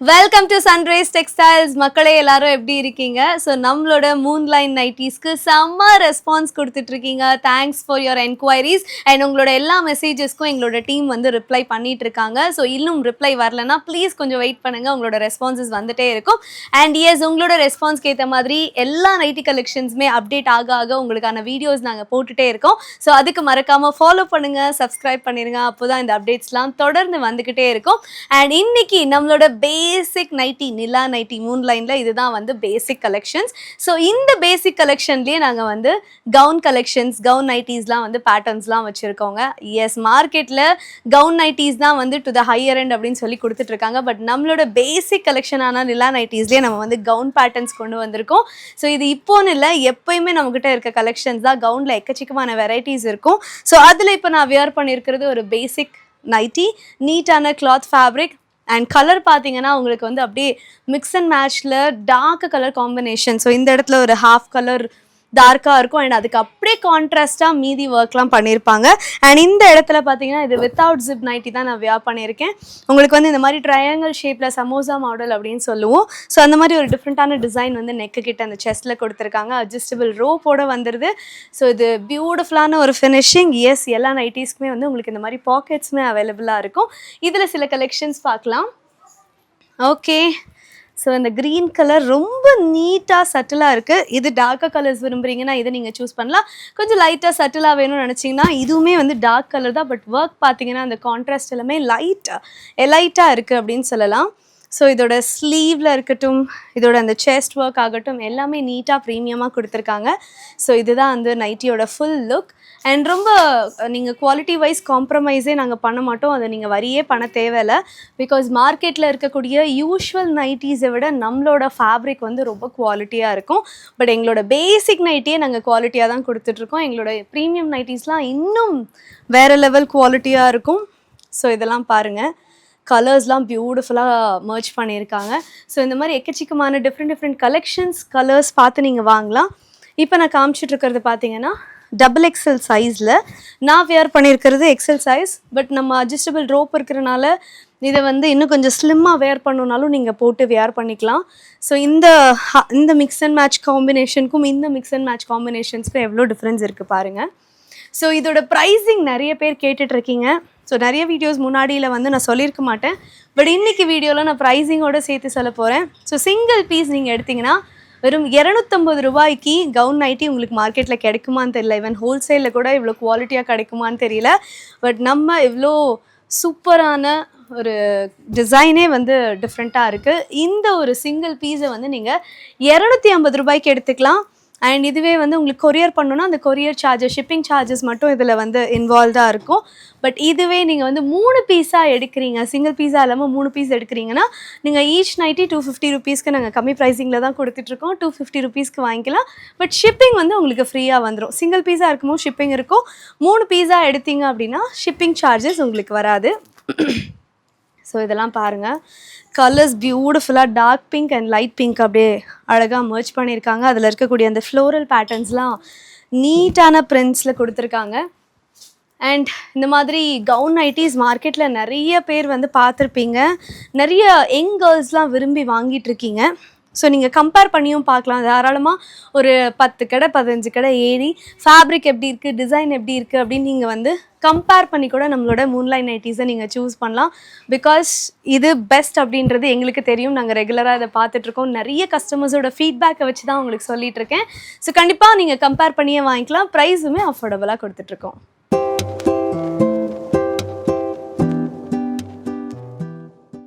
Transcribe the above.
Welcome to sunrise textiles. மக்களே எல்லாரும் எப்படி இருக்கீங்க? ஸோ நம்மளோட மூன்லைன் நைட்டிஸ்க்கு செம்ம ரெஸ்பான்ஸ் கொடுத்துட்டு இருக்கீங்க. Thanks for your enquiries and உங்களோட எல்லா மெசேஜஸ்க்கும் எங்களோட டீம் வந்து ரிப்ளை பண்ணிட்டு இருக்காங்க. ஸோ இன்னும் ரிப்ளை வரலன்னா ப்ளீஸ் கொஞ்சம் வெயிட் பண்ணுங்க, உங்களோட ரெஸ்பான்சஸ் வந்துட்டே இருக்கும். அண்ட் எஸ், உங்களோட ரெஸ்பான்ஸ்க்கு ஏற்ற மாதிரி எல்லா நைட்டி கலெக்ஷன்ஸுமே அப்டேட் ஆக ஆக உங்களுக்கான வீடியோஸ் நாங்கள் போட்டுட்டே இருக்கோம். ஸோ அதுக்கு மறக்காம ஃபாலோ பண்ணுங்க, சப்ஸ்கிரைப் பண்ணிருங்க. அப்போதான் இந்த அப்டேட்ஸ்லாம் தொடர்ந்து வந்துகிட்டே இருக்கும். அண்ட் இன்னைக்கு நம்மளோட பேசிக் நைட்டி, நிலா நைட்டி மூன்லைன்ல இதுதான் வந்து பேசிக் கலெக்ஷன்ஸ். ஸோ இந்த பேசிக் கலெக்ஷன்லேயே நாங்கள் வந்து கவுன் கலெக்ஷன்ஸ், கவுன் நைட்டிஸ்லாம் வந்து பேட்டர்ன்ஸ்லாம் வச்சுருக்கோங்க. எஸ், மார்க்கெட்டில் கவுன் நைட்டிஸ் தான் வந்து டு த ஹையர் எண்ட் அப்படின்னு சொல்லி கொடுத்துட்ருக்காங்க. பட் நம்மளோட பேசிக் கலெக்ஷனான நிலா நைட்டிஸ்லேயே நம்ம வந்து கவுன் பேட்டர்ன்ஸ் கொண்டு வந்திருக்கோம். ஸோ இது இப்போன்னு இல்லை, எப்போயுமே நம்மக்கிட்ட இருக்க கலெக்ஷன்ஸ் தான். கவுனில் எக்கச்சக்கமான வெரைட்டிஸ் இருக்கும். ஸோ அதில் இப்போ நான் வியர் பண்ணியிருக்கிறது ஒரு பேசிக் நைட்டி, நீட்டான கிளாத் ஃபேப்ரிக். அண்ட் கலர் பார்த்தீங்கன்னா உங்களுக்கு வந்து அப்படியே மிக்ஸ் அண்ட் மேட்ச்சில் டார்க் கலர் காம்பினேஷன். ஸோ இந்த இடத்துல ஒரு ஹாஃப் கலர் டார்க்காக இருக்கும் அண்ட் அதுக்கு அப்படியே கான்ட்ராஸ்ட்டாக மீதி ஒர்க்லாம் பண்ணியிருப்பாங்க. அண்ட் இந்த இடத்துல பார்த்தீங்கன்னா இது வித்தவுட் ஜிப் நைட்டி தான் நான் வியர் பண்ணியிருக்கேன். உங்களுக்கு வந்து இந்த மாதிரி ட்ரையாங்கிள் ஷேப்பில் சமோசா மாடல் அப்படின்னு சொல்லுவோம். ஸோ அந்த மாதிரி ஒரு டிஃப்ரெண்ட்டான டிசைன் வந்து நெக்கு கிட்ட அந்த செஸ்ட்டில் கொடுத்துருக்காங்க. அட்ஜஸ்டபிள் ரோப்போட வந்துடுது. ஸோ இது பியூட்டிஃபுல்லான ஒரு ஃபினிஷிங். எஸ், எல்லா நைட்டிஸ்க்குமே வந்து உங்களுக்கு இந்த மாதிரி பாக்கெட்ஸுமே அவைலபிளாக இருக்கும். இதில் சில கலெக்ஷன்ஸ் பார்க்கலாம். ஓகே, ஸோ இந்த க்ரீன் கலர் ரொம்ப நீட்டாக சட்டிலாக இருக்குது. இது டார்க்காக கலர்ஸ் விரும்புகிறீங்கன்னா இதை நீங்கள் சூஸ் பண்ணலாம். கொஞ்சம் லைட்டாக சட்டிலாக வேணும்னு நினச்சிங்கன்னா இதுவுமே வந்து டார்க் கலர் தான். பட் ஒர்க் பார்த்தீங்கன்னா அந்த கான்ட்ராஸ்ட் எல்லாமே லைட்டாக இருக்குது அப்படின்னு சொல்லலாம். ஸோ இதோட ஸ்லீவில் இருக்கட்டும், இதோட அந்த செஸ்ட் ஒர்க் ஆகட்டும், எல்லாமே நீட்டாக ப்ரீமியமாக கொடுத்துருக்காங்க. ஸோ இதுதான் வந்து நைட்டியோட ஃபுல் லுக். அண்ட் ரொம்ப நீங்கள் குவாலிட்டி வைஸ் காம்ப்ரமைஸே நாங்கள் பண்ண மாட்டோம். அதை நீங்கள் வரியே பண்ண தேவையில்லை. பிகாஸ் மார்க்கெட்டில் இருக்கக்கூடிய யூஷுவல் நைட்டிஸை விட நம்மளோட ஃபேப்ரிக் வந்து ரொம்ப குவாலிட்டியாக இருக்கும். பட் எங்களோட பேசிக் நைட்டியே நாங்கள் குவாலிட்டியாக தான் கொடுத்துட்ருக்கோம். எங்களோட ப்ரீமியம் நைட்டிஸ்லாம் இன்னும் வேறு லெவல் குவாலிட்டியாக இருக்கும். ஸோ இதெல்லாம் பாருங்கள், கலர்ஸ்லாம் பியூட்டிஃபுல்லாக மர்ச் பண்ணியிருக்காங்க. ஸோ இந்த மாதிரி எக்கச்சக்கமான டிஃப்ரெண்ட் கலெக்ஷன்ஸ், கலர்ஸ் பார்த்து நீங்கள் வாங்கலாம். இப்போ நான் காமிச்சிட்ருக்கிறது பார்த்தீங்கன்னா XXL சைஸில். நான் வியர் பண்ணியிருக்கிறது XL சைஸ். பட் நம்ம அட்ஜஸ்டபிள் ரோப் இருக்கிறனால இதை வந்து இன்னும் கொஞ்சம் ஸ்லிம்மாக வேர் பண்ணணுன்னாலும் நீங்கள் போட்டு வேர் பண்ணிக்கலாம். ஸோ இந்த மிக்ஸ் அண்ட் மேட்ச் காம்பினேஷனுக்கும் இந்த மிக்ஸ் அண்ட் மேட்ச் காம்பினேஷன்ஸ்க்கும் எவ்வளோ டிஃப்ரென்ஸ் இருக்குது பாருங்கள். ஸோ இதோட ப்ரைஸிங் நிறைய பேர் கேட்டுட்ருக்கீங்க. ஸோ நிறைய வீடியோஸ் முன்னாடியில் வந்து நான் சொல்லியிருக்க மாட்டேன். பட் இன்றைக்கி வீடியோவில் நான் ப்ரைஸிங்கோடு சேர்த்து சொல்ல போகிறேன். ஸோ சிங்கிள் பீஸ் நீங்கள் எடுத்திங்கன்னா வெறும் 250 ரூபாய்க்கு கவுன் நைட்டி உங்களுக்கு மார்க்கெட்டில் கிடைக்குமான்னு தெரியல. ஈவன் ஹோல்சேலில் கூட இவ்வளோ குவாலிட்டியாக கிடைக்குமான்னு தெரியல. பட் நம்ம இவ்வளோ சூப்பரான ஒரு டிசைனே வந்து டிஃப்ரெண்ட்டாக இருக்குது. இந்த ஒரு சிங்கிள் பீஸை வந்து நீங்கள் 250 ரூபாய்க்கு எடுத்துக்கலாம். அண்ட் இதுவே வந்து உங்களுக்கு கொரியர் பண்ணணுன்னா அந்த கொரியர் சார்ஜஸ், ஷிப்பிங் சார்ஜஸ் மட்டும் இதில் வந்து இன்வால்வ்டாக இருக்கும். பட் இதுவே நீங்கள் வந்து 3 பீஸாக எடுக்கிறீங்க, சிங்கிள் பீஸாக இல்லாமல் 3 பீஸ் எடுக்கிறீங்கன்னா நீங்கள் ஈச் நைட்டி 250 ருபீஸ்க்கு நாங்கள் கம்மி ப்ரைஸிங்கில் தான் கொடுத்துட்ருக்கோம். 250 ருபீஸ்க்கு வாங்கிக்கலாம். பட் ஷிப்பிங் வந்து உங்களுக்கு ஃப்ரீயாக வந்துடும். சிங்கிள் பீஸாக இருக்கும்போது ஷிப்பிங் இருக்கும். 3 பீஸாக எடுத்தீங்க அப்படின்னா ஷிப்பிங் சார்ஜஸ் உங்களுக்கு வராது. ஸோ இதெல்லாம் பாருங்கள், கலர்ஸ் பியூட்டிஃபுல்லாக dark pink and light pink அப்படியே அழகாக மர்ச் பண்ணியிருக்காங்க. அதில் இருக்கக்கூடிய அந்த ஃப்ளோரல் பேட்டர்ன்ஸ்லாம் நீட்டான பிரிண்ட்ஸில் கொடுத்துருக்காங்க. அண்ட் இந்த மாதிரி கவுன் நைட்டிஸ் மார்க்கெட்டில் நிறைய பேர் வந்து பார்த்துருப்பீங்க. நிறைய யங் கேர்ள்ஸ்லாம் விரும்பி வாங்கிட்டுருக்கீங்க. ஸோ நீங்கள் கம்பேர் பண்ணியும் பார்க்கலாம். தாராளமாக ஒரு 10 கடை 15 கடை ஏறி ஃபேப்ரிக் எப்படி இருக்குது, டிசைன் எப்படி இருக்குது அப்படின்னு நீங்கள் வந்து கம்பேர் பண்ணி கூட நம்மளோட மூன்லைன் நைட்டிஸை நீங்கள் சூஸ் பண்ணலாம். பிகாஸ் இது பெஸ்ட் அப்படின்றது எங்களுக்கு தெரியும். நாங்கள் ரெகுலராக இதை பார்த்துட்ருக்கோம். நிறைய கஸ்டமர்ஸோட ஃபீட்பேக்கை வச்சு தான் உங்களுக்கு சொல்லிகிட்ருக்கேன். ஸோ கண்டிப்பாக நீங்கள் கம்பேர் பண்ணியே வாங்கிக்கலாம். ப்ரைஸுமே அஃபோர்டபுளாக கொடுத்துட்ருக்கோம்.